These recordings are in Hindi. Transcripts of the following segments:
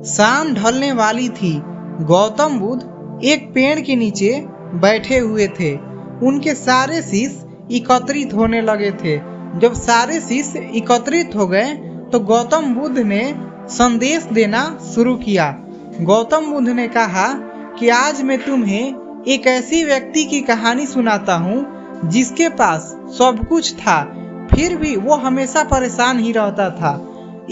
शाम ढलने वाली थी। गौतम बुद्ध एक पेड़ के नीचे बैठे हुए थे। उनके सारे शिष्य एकत्रित होने लगे थे। जब सारे शिष्य एकत्रित हो गए तो गौतम बुद्ध ने संदेश देना शुरू किया। गौतम बुद्ध ने कहा कि आज मैं तुम्हें एक ऐसी व्यक्ति की कहानी सुनाता हूँ जिसके पास सब कुछ था, फिर भी वो हमेशा परेशान ही रहता था।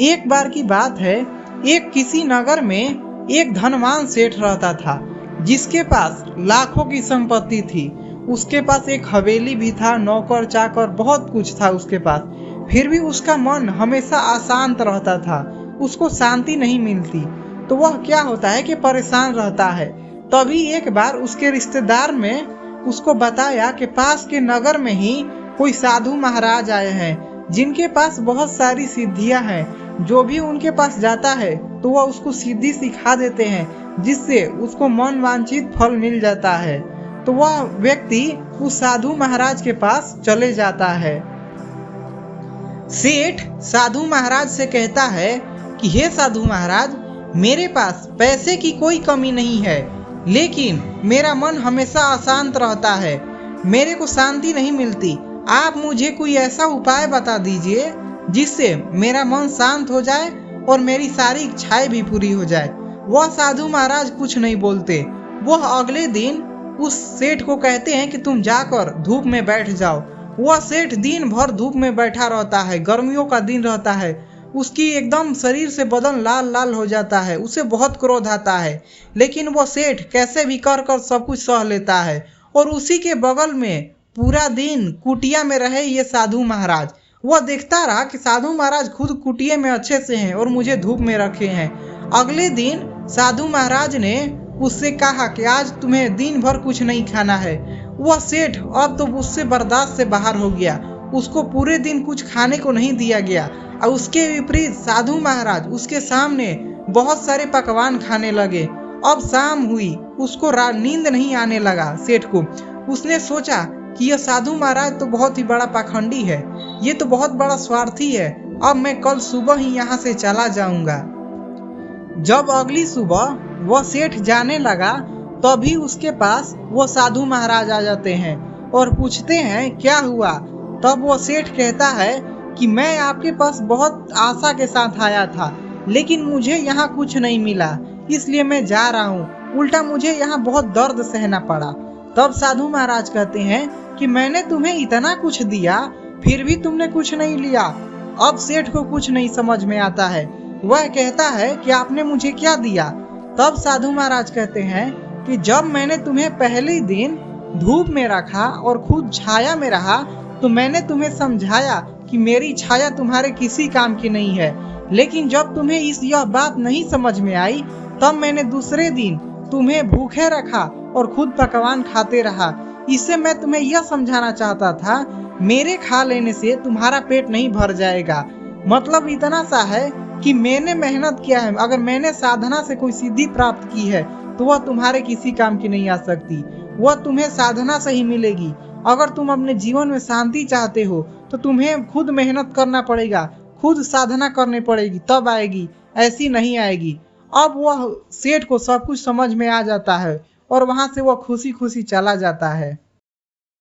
एक बार की बात है, एक किसी नगर में एक धनवान सेठ रहता था जिसके पास लाखों की संपत्ति थी। उसके पास एक हवेली भी था, नौकर चाकर बहुत कुछ था उसके पास। फिर भी उसका मन हमेशा अशांत रहता था, उसको शांति नहीं मिलती। तो वह क्या होता है कि परेशान रहता है। तभी एक बार उसके रिश्तेदार में उसको बताया कि पास के नगर में ही कोई साधु महाराज आए हैं जिनके पास बहुत सारी सिद्धियां हैं। जो भी उनके पास जाता है तो वह उसको सिद्धि सिखा देते हैं, जिससे उसको मन वांछित फल मिल जाता है। तो वह व्यक्ति उस साधु महाराज के पास चले जाता है। सेठ साधु महाराज से कहता है कि हे साधु महाराज, मेरे पास पैसे की कोई कमी नहीं है, लेकिन मेरा मन हमेशा अशांत रहता है, मेरे को शांति नहीं मिलती। आप मुझे कोई ऐसा उपाय बता दीजिए जिससे मेरा मन शांत हो जाए और मेरी सारी इच्छाएं भी पूरी हो जाए। वह साधु महाराज कुछ नहीं बोलते। वह अगले दिन उस सेठ को कहते हैं कि तुम जाकर धूप में बैठ जाओ। वह सेठ दिन भर धूप में बैठा रहता है। गर्मियों का दिन रहता है, उसकी एकदम शरीर से बदन लाल लाल हो जाता है, उसे बहुत क्रोध आता है, लेकिन वो सेठ कैसे भी कर कर सब कुछ सह लेता है। और उसी के बगल में पूरा दिन कुटिया में रहे ये साधु महाराज। वह देखता रहा कि साधु महाराज खुद कुटिया में अच्छे से हैं और मुझे धूप में रखे हैं। अगले दिन साधु महाराज ने उससे कहा कि आज तुम्हें दिन भर कुछ नहीं खाना है। वह सेठ अब तो उससे बर्दाश्त से बाहर हो गया, उसको पूरे दिन कुछ खाने को नहीं दिया गया। और उसके विपरीत साधु महाराज उसके सामने बहुत सारे पकवान खाने लगे। अब शाम हुई, उसको नींद नहीं आने लगा सेठ को। उसने सोचा कि यह साधु महाराज तो बहुत ही बड़ा पाखंडी है, ये तो बहुत बड़ा स्वार्थी है। अब मैं कल सुबह ही यहाँ से चला जाऊंगा। जब अगली सुबह वह सेठ जाने लगा, तभी उसके पास वो साधु महाराज आ जाते हैं और पूछते हैं क्या हुआ। तब वो सेठ कहता है कि मैं आपके पास बहुत आशा के साथ आया था, लेकिन मुझे यहाँ कुछ नहीं मिला, इसलिए मैं जा रहा हूँ। उल्टा मुझे यहाँ बहुत दर्द सहना पड़ा। तब साधु महाराज कहते हैं कि मैंने तुम्हें इतना कुछ दिया, फिर भी तुमने कुछ नहीं लिया। अब सेठ को कुछ नहीं समझ में आता है। वह कहता है कि आपने मुझे क्या दिया। तब साधु महाराज कहते हैं कि जब मैंने तुम्हें पहले दिन धूप में रखा और खुद छाया में रहा, तो मैंने तुम्हें समझाया कि मेरी छाया तुम्हारे किसी काम की नहीं है। लेकिन जब तुम्हें यह बात नहीं समझ में आई, तब मैंने दूसरे दिन तुम्हें भूखे रखा और खुद पकवान खाते रहा। इससे मैं तुम्हें यह समझाना चाहता था, मेरे खा लेने से तुम्हारा पेट नहीं भर जाएगा। मतलब इतना सा है कि मैंने मेहनत किया है, अगर मैंने साधना से कोई सिद्धि प्राप्त की है तो वह तुम्हारे किसी काम की नहीं आ सकती, वह तुम्हें साधना से ही मिलेगी। अगर तुम अपने जीवन में शांति चाहते हो तो तुम्हें खुद मेहनत करना पड़ेगा, खुद साधना करनी पड़ेगी, तब आएगी, ऐसी नहीं आएगी। अब वह सेठ को सब कुछ समझ में आ जाता है और वहां से वह खुशी खुशी चला जाता है।